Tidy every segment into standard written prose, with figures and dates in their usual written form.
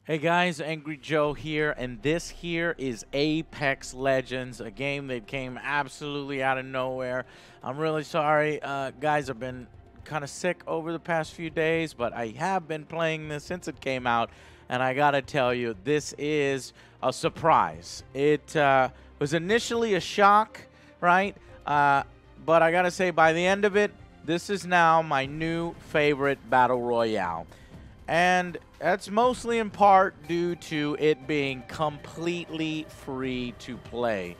Hey guys, Angry Joe here, and this here is Apex Legends, a game that came absolutely out of nowhere. I'm really sorry, guys. I've been kind of sick over the past few days, but I have been playing this since it came out, and I gotta tell you, this is a surprise. It was initially a shock, right? But I gotta say, by the end of it, this is now my new favorite Battle Royale. And that's mostly in part due to it being completely free to play.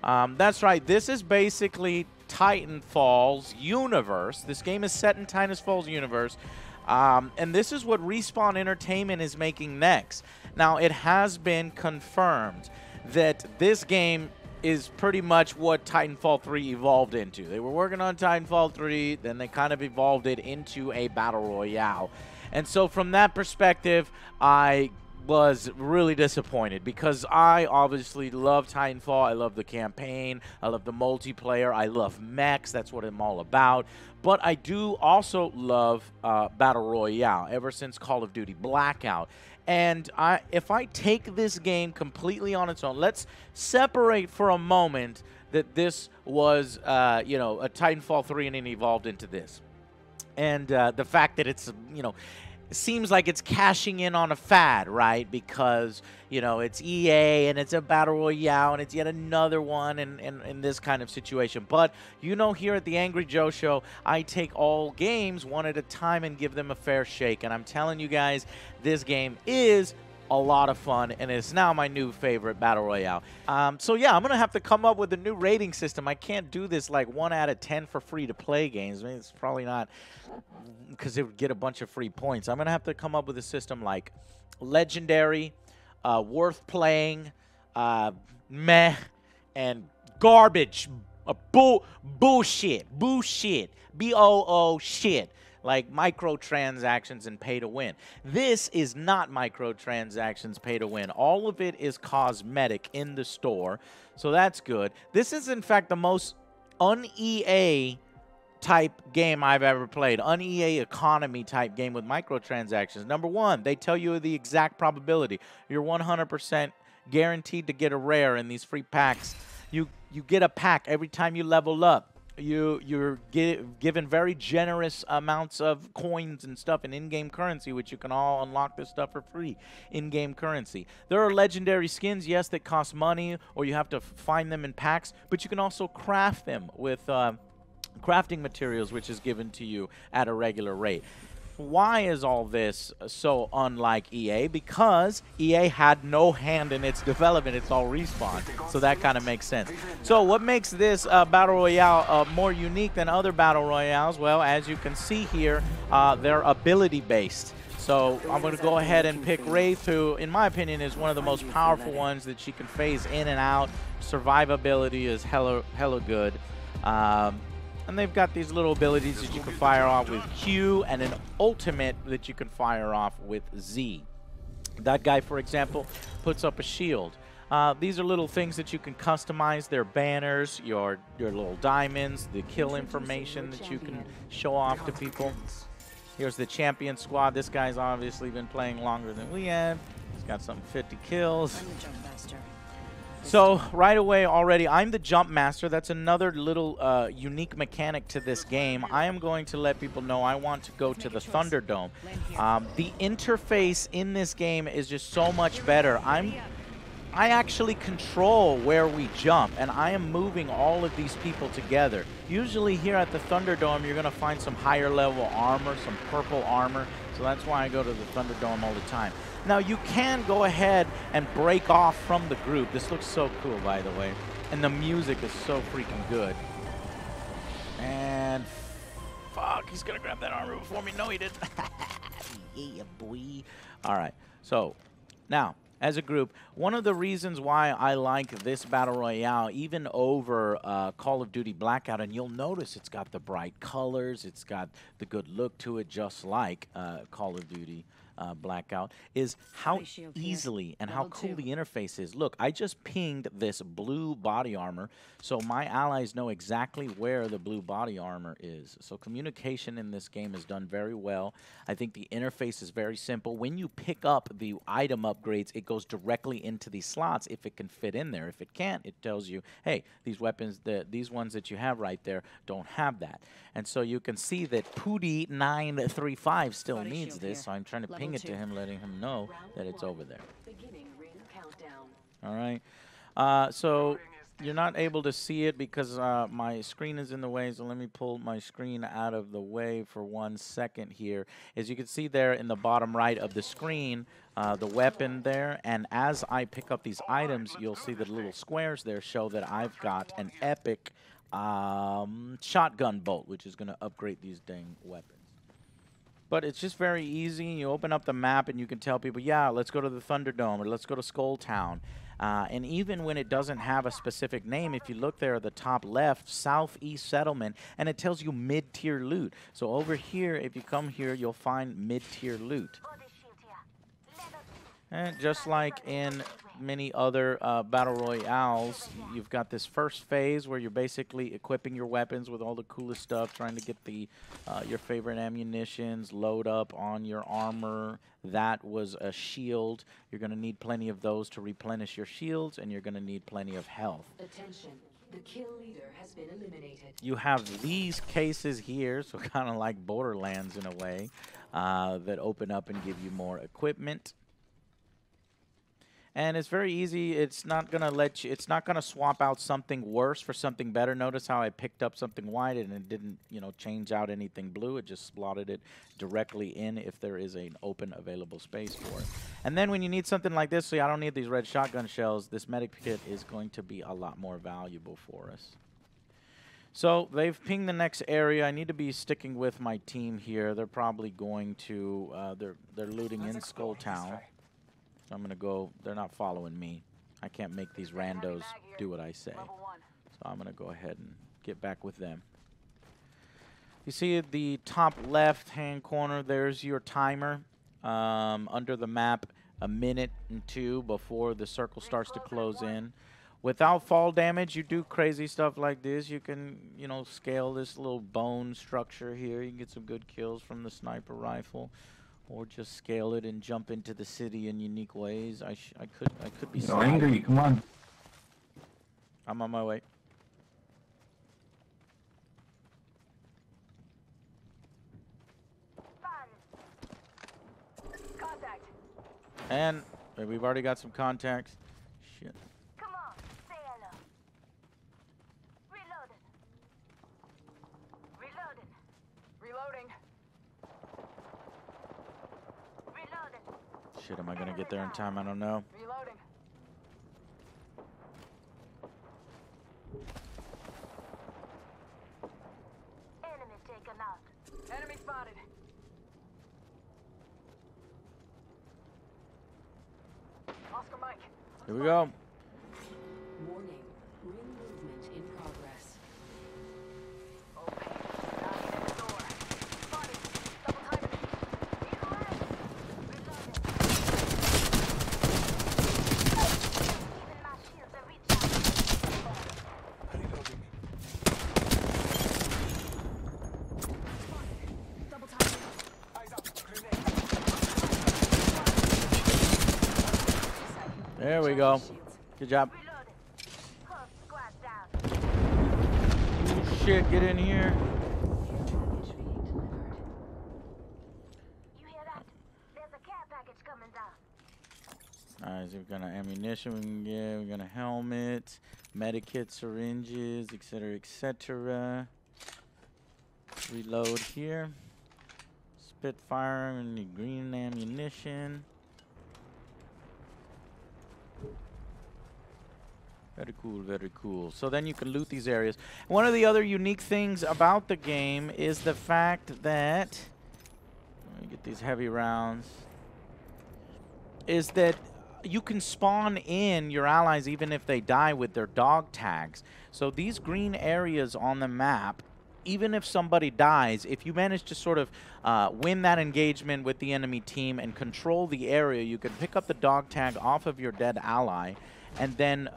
That's right, this is basically Titanfall's universe. This game is set in Titanfall's universe. And this is what Respawn Entertainment is making next. Now, it has been confirmed that this game is pretty much what Titanfall 3 evolved into. They were working on Titanfall 3, then they kind of evolved it into a Battle Royale. And so from that perspective, I was really disappointed because I obviously love Titanfall. I love the campaign. I love the multiplayer. I love mechs. That's what I'm all about. But I do also love Battle Royale ever since Call of Duty Blackout. And if I take this game completely on its own, let's separate for a moment that this was, a Titanfall 3 and it evolved into this. And the fact that it's, it seems like it's cashing in on a fad, right? Because, it's EA and it's a Battle Royale and it's yet another one in this kind of situation. But, here at the Angry Joe Show, I take all games one at a time and give them a fair shake. And I'm telling you guys, this game is a lot of fun, and it's now my new favorite Battle Royale. So yeah, I'm going to have to come up with a new rating system. I can't do this like 1 out of 10 for free-to-play games. I mean, it's probably not because it would get a bunch of free points. I'm going to have to come up with a system like legendary, worth playing, meh, and garbage. Bullshit. B-O-O shit. Like microtransactions and pay to win. This is not microtransactions, pay to win. All of it is cosmetic in the store, so that's good. This is, in fact, the most un-EA type game I've ever played. Un-EA economy type game with microtransactions. Number one, they tell you the exact probability. You're 100% guaranteed to get a rare in these free packs. You get a pack every time you level up. You're given very generous amounts of coins and stuff in in-game currency, which you can all unlock this stuff for free. In-game currency. There are legendary skins, yes, that cost money, or you have to find them in packs, but you can also craft them with crafting materials, which is given to you at a regular rate. Why is all this so unlike EA? Because EA had no hand in its development. It's all Respawn. So that kind of makes sense. So what makes this Battle Royale more unique than other Battle Royales? Well, as you can see here, they're ability-based. So I'm going to go ahead and pick Wraith, who, in my opinion, is one of the most powerful ones that she can phase in and out. Survivability is hella good. And they've got these little abilities that you can fire off with Q and an ultimate that you can fire off with Z. That guy, for example, puts up a shield. These are little things that you can customize. Their banners, your little diamonds, the kill information that you can show off to people. Here's the champion squad. This guy's obviously been playing longer than we have. He's got some 50 kills. So right away already, I'm the jump master. That's another little unique mechanic to this game. I am going to let people know I want to go to the Thunderdome. The interface in this game is just so much better. I actually control where we jump, and I am moving all of these people together. Usually here at the Thunderdome, you're going to find some higher level armor, some purple armor. So that's why I go to the Thunderdome all the time. Now, you can go ahead and break off from the group. This looks so cool, by the way. And the music is so freaking good. And fuck, he's going to grab that armor before me. No, he didn't. Yeah, boy. All right. So, now, as a group, one of the reasons why I like this Battle Royale, even over Call of Duty Blackout, and you'll notice it's got the bright colors, it's got the good look to it, just like Call of Duty blackout, is how easily and how cool the interface is. Look, I just pinged this blue body armor, so my allies know exactly where the blue body armor is. So communication in this game is done very well. I think the interface is very simple. When you pick up the item upgrades, it goes directly into these slots if it can fit in there. If it can't, it tells you, hey, these weapons, these ones that you have right there don't have that. And so you can see that Pooty935 still needs this, so I'm trying to ping it to him, letting him know that it's over there. All right. So you're not able to see it because my screen is in the way, so let me pull my screen out of the way for 1 second here. As you can see there in the bottom right of the screen, the weapon there, and as I pick up these items, you'll see the little squares there show that I've got an epic shotgun bolt, which is going to upgrade these dang weapons. But it's just very easy. You open up the map and you can tell people, yeah, let's go to the Thunderdome or let's go to Skull Town. And even when it doesn't have a specific name, if you look there at the top left, Southeast Settlement, and it tells you mid-tier loot. So over here, if you come here, you'll find mid-tier loot. And just like in many other battle royales, you've got this first phase where you're basically equipping your weapons with all the coolest stuff, trying to get the your favorite ammunitions, load up on your armor. That was a shield. You're going to need plenty of those to replenish your shields, and you're going to need plenty of health. Attention. The kill leader has been eliminated. You have these cases here, so kind of like Borderlands in a way, that open up and give you more equipment. And it's very easy. It's not gonna let you. It's not gonna swap out something worse for something better. Notice how I picked up something white and it didn't, you know, change out anything blue. It just slotted it directly in if there is an open available space for it. And then when you need something like this, so I don't need these red shotgun shells. This medic kit is going to be a lot more valuable for us. So they've pinged the next area. I need to be sticking with my team here. They're probably going to. They're looting in Skull Town. So I'm going to go. They're not following me. I can't make these randos do what I say. So I'm going to go ahead and get back with them. You see at the top left-hand corner, there's your timer. Under the map, 1 minute and 2 before the circle starts to close in. Without fall damage, you do crazy stuff like this. You can, you know, scale this little bone structure here. You can get some good kills from the sniper rifle. Or just scale it and jump into the city in unique ways. I could be. No, Angry, come on. I'm on my way. Contact. And we've already got some contacts. Shit. Come on, say hello. Reloading. Reloading. Shit, am I gonna get there in time? I don't know. Reloading. Enemy taken out. Enemy spotted. Oscar Mike. Here we go. Warning. Ring movement in progress. Okay. Knocking at the door. Spotted. Double timing. Either way. Reloading. Even my shields are recharged. Reloading. Double timing. Eyes up. Grenade. There we go. Good job. Reloading. Close squad down. Oh, shit, get in here. Package being delivered. You hear that? There's a care package coming down. Alright, so we've got an ammunition we can get. We've got a helmet, medikit, syringes, etc., etc. Reload here. Spitfire and the green ammunition. Very cool, very cool. So then you can loot these areas. One of the other unique things about the game is the fact that, let me get these heavy rounds, is that you can spawn in your allies even if they die with their dog tags. So these green areas on the map, even if somebody dies, if you manage to sort of win that engagement with the enemy team and control the area, you can pick up the dog tag off of your dead ally and then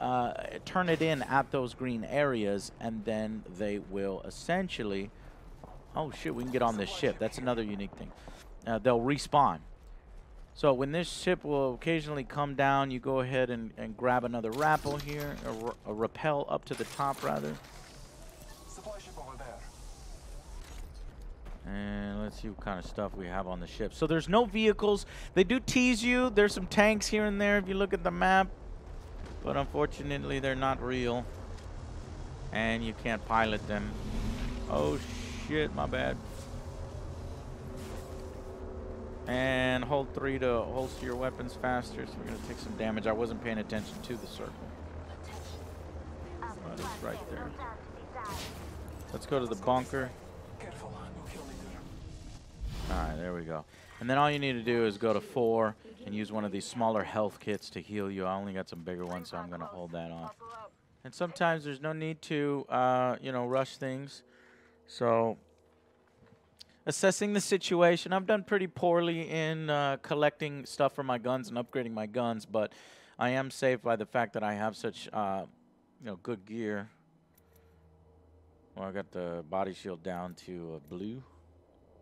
turn it in at those green areas, and then they will essentially... Oh shit, we can get on this ship. That's another unique thing. They'll respawn. So when this ship will occasionally come down, you go ahead and grab another rappel here, a rappel up to the top rather. Supply ship over there. And let's see what kind of stuff we have on the ship. So there's no vehicles. They do tease you. There's some tanks here and there if you look at the map. But unfortunately, they're not real. And you can't pilot them. Oh shit, my bad. And hold 3 to holster your weapons faster, so we're going to take some damage. I wasn't paying attention to the circle. But it's right there. Let's go to the bunker. Careful, no kill leader. Alright, there we go. And then all you need to do is go to 4 and use one of these smaller health kits to heal you. I only got some bigger ones, so I'm going to hold that off. And sometimes there's no need to, you know, rush things. So... assessing the situation. I've done pretty poorly in collecting stuff for my guns and upgrading my guns, but I am safe by the fact that I have such, you know, good gear. Well, I got the body shield down to blue.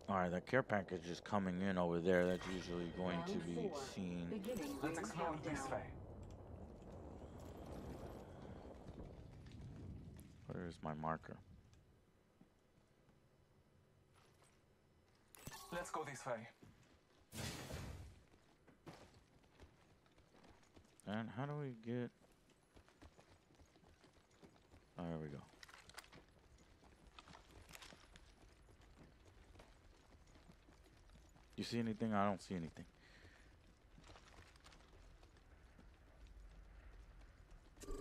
All right, that care package is coming in over there. That's usually going to be seen. Let's explore this way. Where is my marker? Let's go this way. And how do we get... Oh, there we go. You see anything? I don't see anything.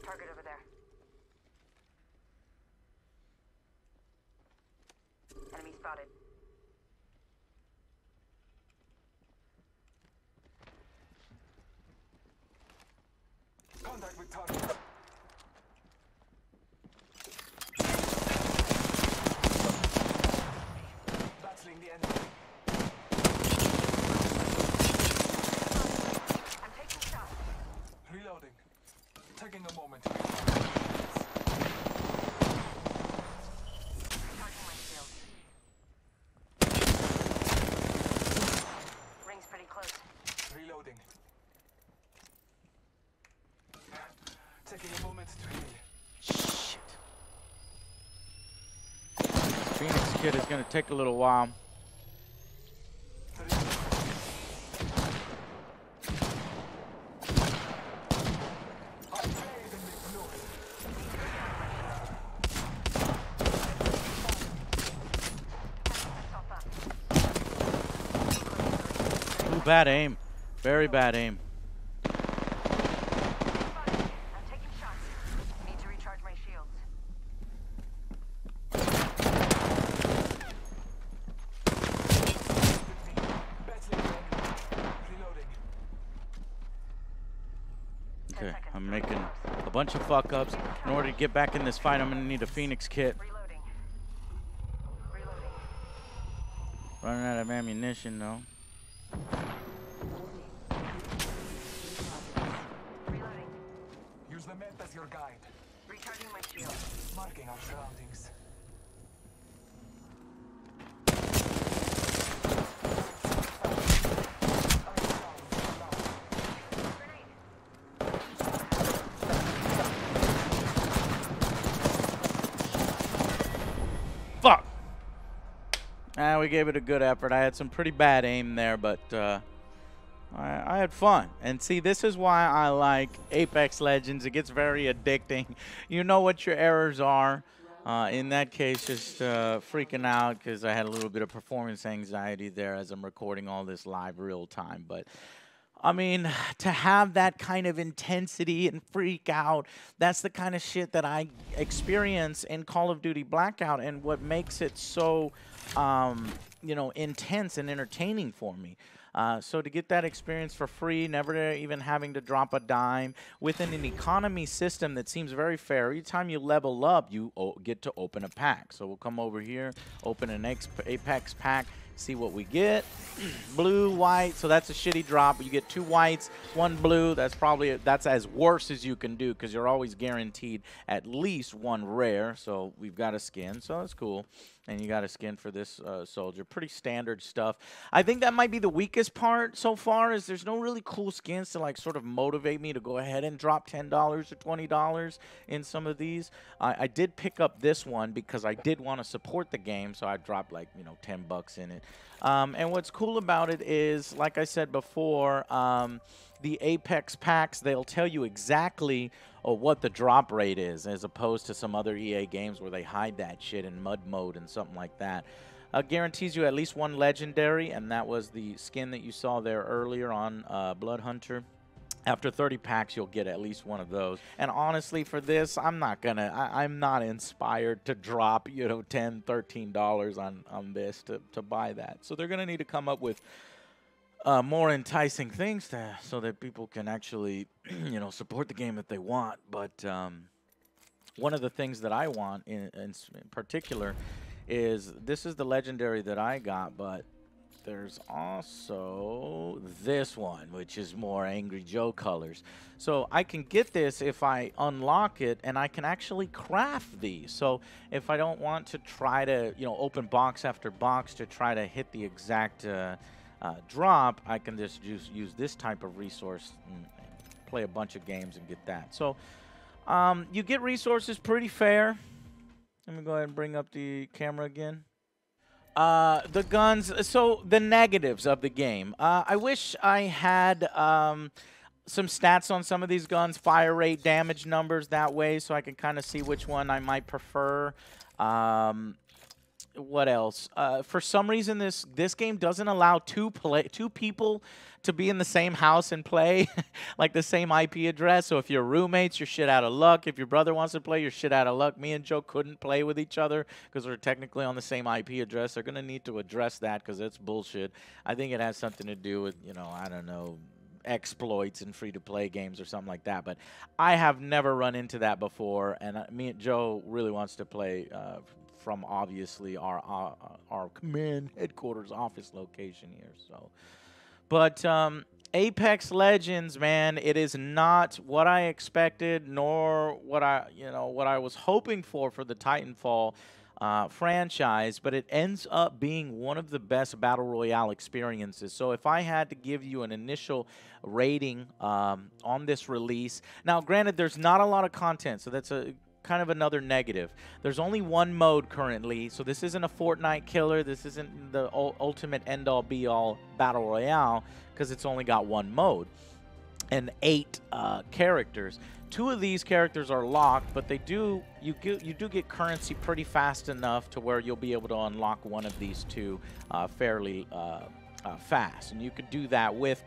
Target over there. Enemy spotted. Contact with target. Battling the enemy. I'm taking shots. Reloading. Taking a moment. Charging my shield. Ring's pretty close. Reloading. Taking a moment to heal. Shit. Phoenix kit is going to take a little while. Ooh, bad aim. Very bad aim. I'm taking shots. Need to recharge my shields. Battling the enemy. Reloading. Okay, I'm making a bunch of fuck ups. In order to get back in this fight, I'm going to need a Phoenix kit. Reloading. Reloading. Running out of ammunition, though. Reloading. Use the map as your guide. Recharging my shield. Marking our surroundings. Fuck! We gave it a good effort. I had some pretty bad aim there, but I had fun. And see, this is why I like Apex Legends. It gets very addicting. You know what your errors are. In that case, just freaking out because I had a little bit of performance anxiety there as I'm recording all this live real time. But I mean, to have that kind of intensity and freak out, that's the kind of shit that I experience in Call of Duty Blackout, and what makes it so, you know, intense and entertaining for me. So to get that experience for free, never even having to drop a dime, within an economy system that seems very fair. Every time you level up, you get to open a pack. So we'll come over here, open an Apex pack, see what we get. Blue, white, so that's a shitty drop. You get 2 whites, 1 blue. That's as worse as you can do because you're always guaranteed at least 1 rare. So we've got a skin, so that's cool. And you got a skin for this soldier. Pretty standard stuff. I think that might be the weakest part so far is there's no really cool skins to like sort of motivate me to go ahead and drop $10 or $20 in some of these. I did pick up this one because I did want to support the game, so I dropped like, you know, 10 bucks in it. And what's cool about it is, like I said before, the Apex packs, they'll tell you exactly what the drop rate is, as opposed to some other EA games where they hide that shit in mud mode and something like that. Guarantees you at least 1 legendary, and that was the skin that you saw there earlier on Blood Hunter. After 30 packs, you'll get at least 1 of those. And honestly, for this, I'm not inspired to drop, you know, $10, $13 on this to buy that. So they're gonna need to come up with more enticing things so that people can actually, you know, support the game that they want. But one of the things that I want in particular is this is the legendary that I got, but there's also this one, which is more AngryJoe colors. So I can get this if I unlock it, and I can actually craft these. So if I don't want to try to, you know, open box after box to try to hit the exact drop, I can just use this type of resource and play a bunch of games and get that. So you get resources pretty fair. Let me go ahead and bring up the camera again. The guns, so the negatives of the game. I wish I had some stats on some of these guns, fire rate, damage numbers that way, so I can kind of see which one I might prefer. What else? For some reason, this game doesn't allow two people to be in the same house and play, like the same IP address. So if you're roommates, you're shit out of luck. If your brother wants to play, you're shit out of luck. Me and Joe couldn't play with each other because we're technically on the same IP address. They're going to need to address that because it's bullshit. I think it has something to do with, you know, I don't know, exploits in free-to-play games or something like that. But I have never run into that before, and me and Joe really wants to play from obviously our command headquarters office location here. So, but Apex Legends, man, it is not what I expected, nor what I was hoping for the Titanfall franchise, but it ends up being one of the best battle royale experiences. So if I had to give you an initial rating on this release, now granted, there's not a lot of content, so that's a kind of another negative. There's only 1 mode currently, so this isn't a Fortnite killer. This isn't the ultimate end-all be-all battle royale because it's only got 1 mode and 8 characters. 2 of these characters are locked, but you do get currency pretty fast enough to where you'll be able to unlock one of these 2 fairly fast, and you could do that with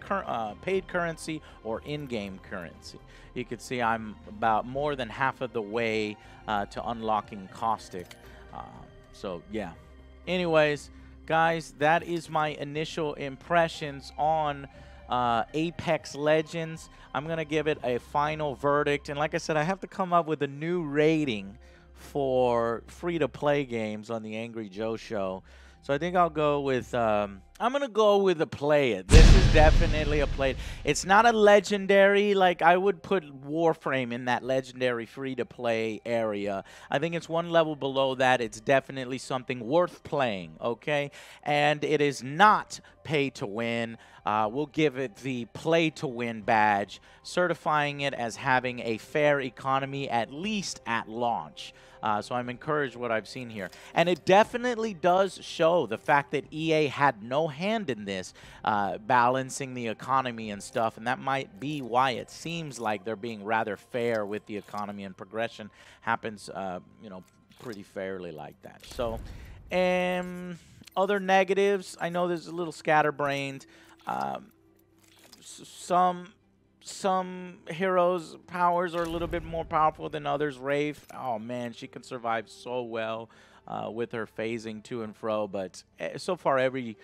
paid currency or in-game currency. You can see I'm about more than half of the way to unlocking Caustic. So yeah. Anyways, guys, that is my initial impressions on Apex Legends. I'm gonna give it a final verdict, and like I said, I have to come up with a new rating for free-to-play games on the AngryJoe Show. So I think I'll go with, I'm going to go with a play it. This is definitely a play it. It's not a legendary, like I would put Warframe in that legendary free-to-play area. I think it's 1 level below that. It's definitely something worth playing, okay? And it is not pay to win. We'll give it the play to win badge, certifying it as having a fair economy, at least at launch. So I'm encouraged what I've seen here. And it definitely does show the fact that EA had no hand in this, balancing the economy and stuff. And that might be why it seems like they're being rather fair with the economy, and progression happens, you know, pretty fairly like that. So, other negatives, I know there's a little scatterbrained. Some heroes' powers are a little bit more powerful than others. Wraith, oh man, she can survive so well with her phasing to and fro. But so far, every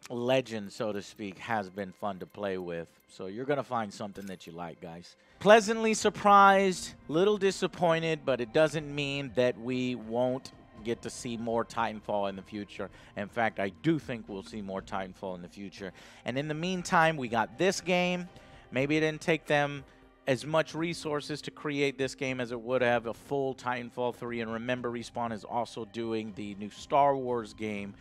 legend, so to speak, has been fun to play with. So you're going to find something that you like, guys. Pleasantly surprised, little disappointed, but it doesn't mean that we won't get to see more Titanfall in the future. In fact, I do think we'll see more Titanfall in the future. And in the meantime, we got this game. Maybe it didn't take them as much resources to create this game as it would have a full Titanfall 3. And remember, Respawn is also doing the new Star Wars game.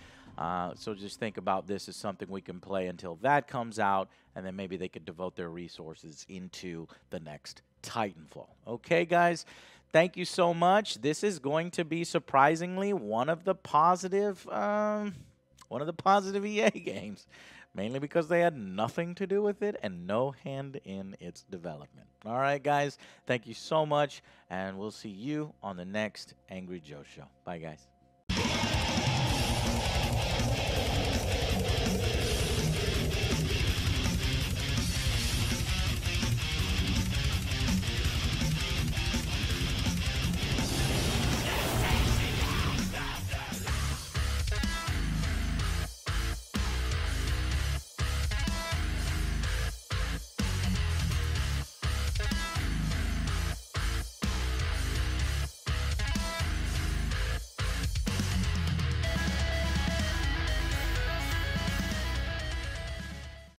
So just think about this as something we can play until that comes out, and then maybe they could devote their resources into the next Titanfall. Okay, guys? Thank you so much. This is going to be surprisingly one of the positive EA games, mainly because they had nothing to do with it and no hand in its development. All right, guys. Thank you so much, and we'll see you on the next Angry Joe Show. Bye, guys.